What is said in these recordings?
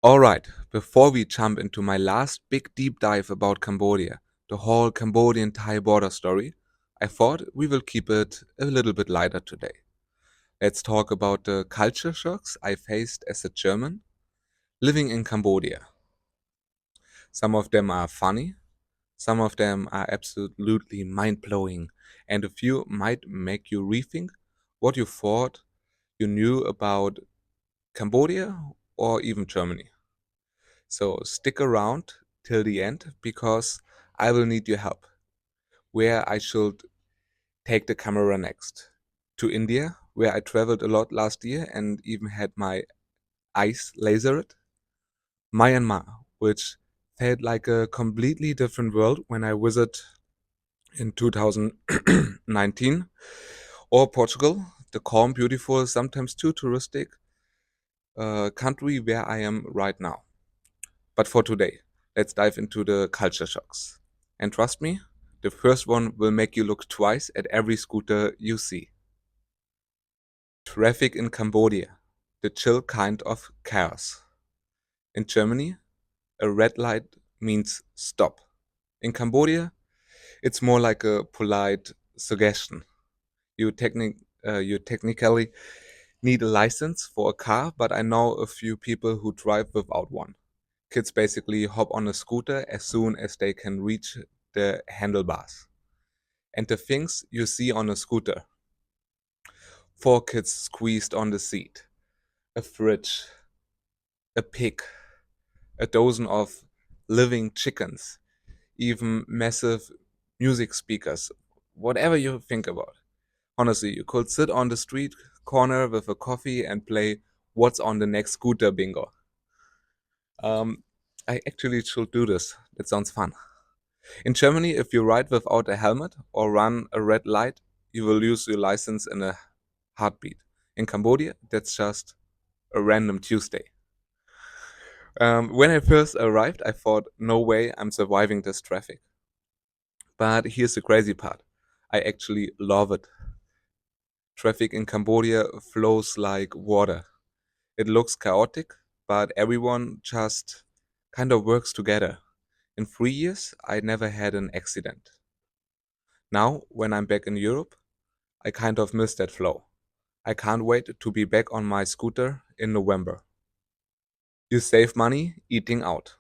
Alright, before we jump into my last big deep dive about Cambodia, the whole Cambodian Thai border story, I thought we will keep it a little bit lighter today. Let's talk about the culture shocks I faced as a German living in Cambodia. Some of them are funny, some of them are absolutely mind blowing, and a few might make you rethink what you thought you knew about Cambodia or even Germany. So stick around till the end because I will need your help. Where I should take the camera next? To India, where I traveled a lot last year and even had my eyes lasered. Myanmar, which felt like a completely different world when I visited in 2019. Or Portugal, the calm, beautiful, sometimes too touristic country where I am right now. But for today, let's dive into the culture shocks. And trust me, the first one will make you look twice at every scooter you see. Traffic in Cambodia, the chill kind of chaos. In Germany, a red light means stop. In Cambodia, it's more like a polite suggestion. You technically need a license for a car, but I know a few people who drive without one. Kids basically hop on a scooter as soon as they can reach the handlebars. And the things you see on a scooter: four kids squeezed on the seat, a fridge, a pig, a dozen of living chickens, even massive music speakers, whatever you think about. Honestly, you could sit on the street corner with a coffee and play What's on the Next Scooter bingo. Um, I actually should do this. That sounds fun. In Germany, if you ride without a helmet or run a red light, you will lose your license in a heartbeat. In Cambodia, that's just a random Tuesday. When I first arrived, I thought, no way I'm surviving this traffic. But here's the crazy part: I actually love it. Traffic in Cambodia flows like water. It looks chaotic, but everyone just kind of works together. In 3 years, I never had an accident. Now, when I'm back in Europe, I kind of miss that flow. I can't wait to be back on my scooter in November. You save money eating out.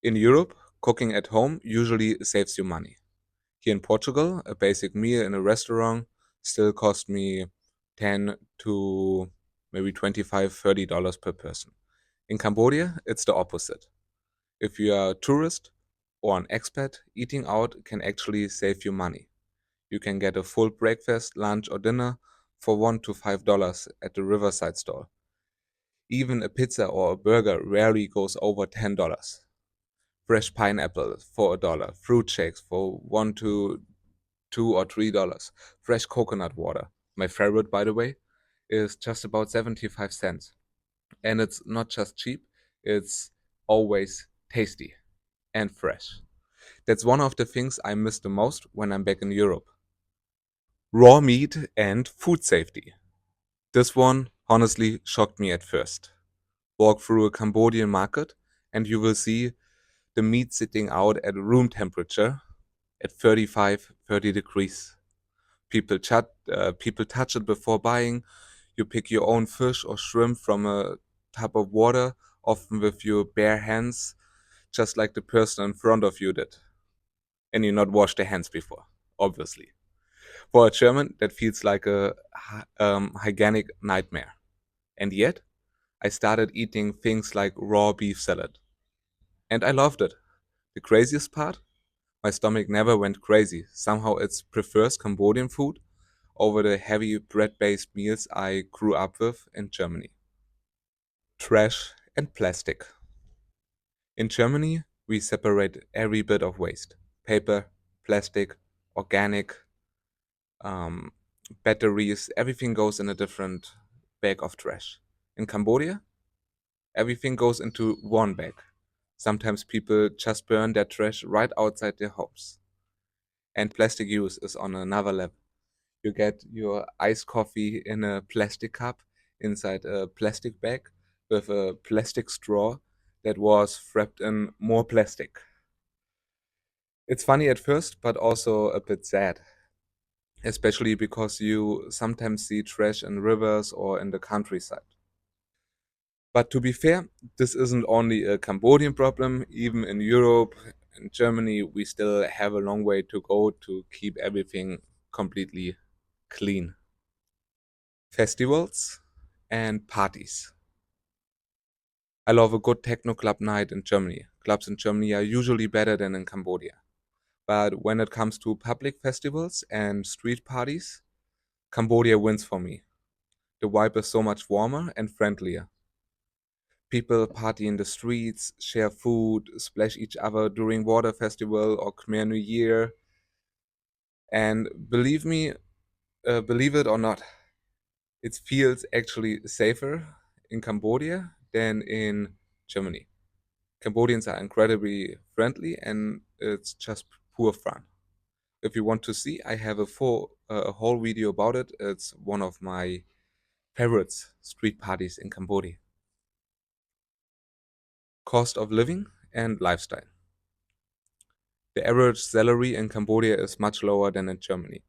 In Europe, cooking at home usually saves you money. Here in Portugal, a basic meal in a restaurant still cost me 10 to maybe 25, $30 per person. In Cambodia, it's the opposite. If you are a tourist or an expat, eating out can actually save you money. You can get a full breakfast, lunch, or dinner for $1 to $5 at the Riverside store. Even a pizza or a burger rarely goes over $10. Fresh pineapple for $1, fruit shakes for $1 to $2 or $3, fresh coconut water. My favorite, by the way, is just about 75 cents. And it's not just cheap, it's always tasty and fresh. That's one of the things I miss the most when I'm back in Europe. Raw meat and food safety. This one honestly shocked me at first. Walk through a Cambodian market and you will see the meat sitting out at room temperature at 35, 30 degrees. People touch it before buying. You pick your own fish or shrimp from a tub of water, often with your bare hands, just like the person in front of you did. And you not wash their hands before, obviously. For a German, that feels like a hygienic nightmare. And yet, I started eating things like raw beef salad. And I loved it. The craziest part? My stomach never went crazy. Somehow it prefers Cambodian food over the heavy bread-based meals I grew up with in Germany. Trash and plastic. In Germany, we separate every bit of waste: paper, plastic, organic, um, batteries, everything goes in a different bag of trash. In Cambodia, everything goes into one bag. Sometimes people just burn their trash right outside their homes. And plastic use is on another level. You get your iced coffee in a plastic cup inside a plastic bag, with a plastic straw that was wrapped in more plastic. It's funny at first, but also a bit sad, especially because you sometimes see trash in rivers or in the countryside. But to be fair, this isn't only a Cambodian problem. Even in Europe and Germany, we still have a long way to go to keep everything completely clean. Festivals and parties. I love a good techno club night in Germany. Clubs in Germany are usually better than in Cambodia. But when it comes to public festivals and street parties, Cambodia wins for me. The vibe is so much warmer and friendlier. People party in the streets, share food, splash each other during water festival or Khmer New Year. And believe it or not, it feels actually safer in Cambodia than in Germany. Cambodians are incredibly friendly and it's just pure fun. If you want to see, I have a whole video about it. It's one of my favorites, street parties in Cambodia. Cost of living and lifestyle. The average salary in Cambodia is much lower than in Germany,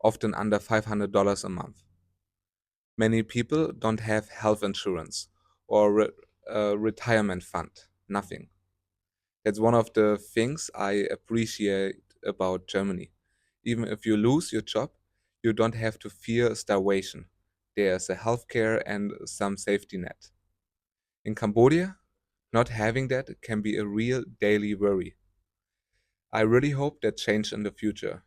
often under $500 a month. Many people don't have health insurance or a retirement fund, nothing. That's one of the things I appreciate about Germany. Even if you lose your job, you don't have to fear starvation. There's a healthcare and some safety net. In Cambodia, not having that can be a real daily worry. I really hope that changes in the future.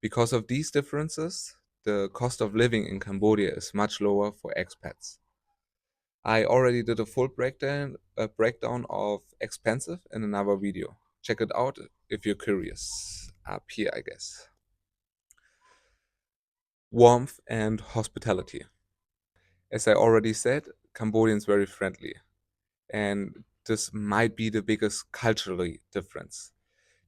Because of these differences, the cost of living in Cambodia is much lower for expats. I already did a full breakdown of expensive in another video. Check it out if you're curious. Up here, I guess. Warmth and hospitality. As I already said, Cambodians very friendly, and this might be the biggest culturally difference.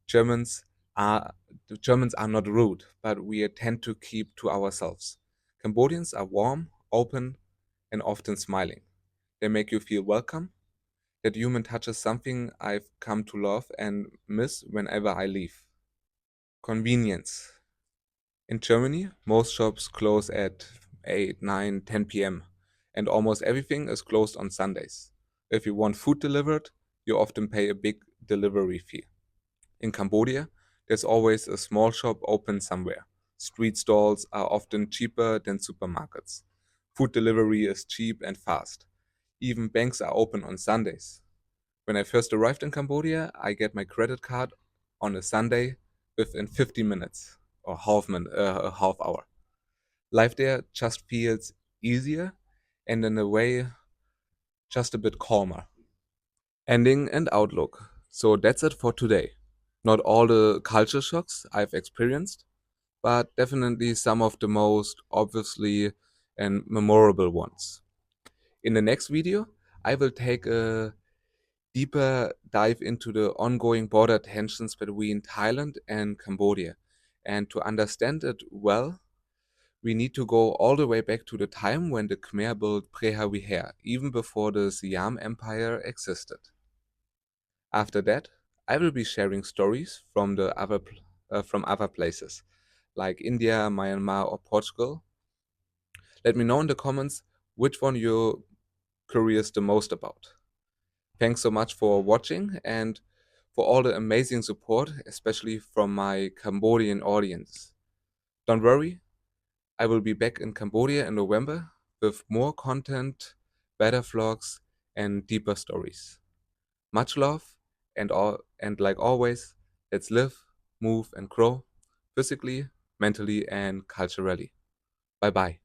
Germans are the Germans are not rude, but we tend to keep to ourselves. Cambodians are warm, open, and often smiling. They make you feel welcome. That human touch is something I've come to love and miss whenever I leave. Convenience. In Germany, most shops close at 8, 9, 10 p.m., and almost everything is closed on Sundays. If you want food delivered, you often pay a big delivery fee. In Cambodia, there's always a small shop open somewhere. Street stalls are often cheaper than supermarkets. Food delivery is cheap and fast. Even banks are open on Sundays. When I first arrived in Cambodia, I get my credit card on a Sunday within 50 minutes or a half hour. Life there just feels easier and in a way just a bit calmer. Ending and outlook. So that's it for today. Not all the culture shocks I've experienced, but definitely some of the most obviously and memorable ones. In the next video, I will take a deeper dive into the ongoing border tensions between Thailand and Cambodia. And to understand it well, we need to go all the way back to the time when the Khmer built Preah Vihear, even before the Siam Empire existed. After that, I will be sharing stories from from other places, like India, Myanmar, or Portugal. Let me know in the comments which one you're curious the most about. Thanks so much for watching and for all the amazing support, especially from my Cambodian audience. Don't worry, I will be back in Cambodia in November with more content, better vlogs, and deeper stories. Much love, and like always, let's live, move, and grow physically, mentally, and culturally. Bye bye.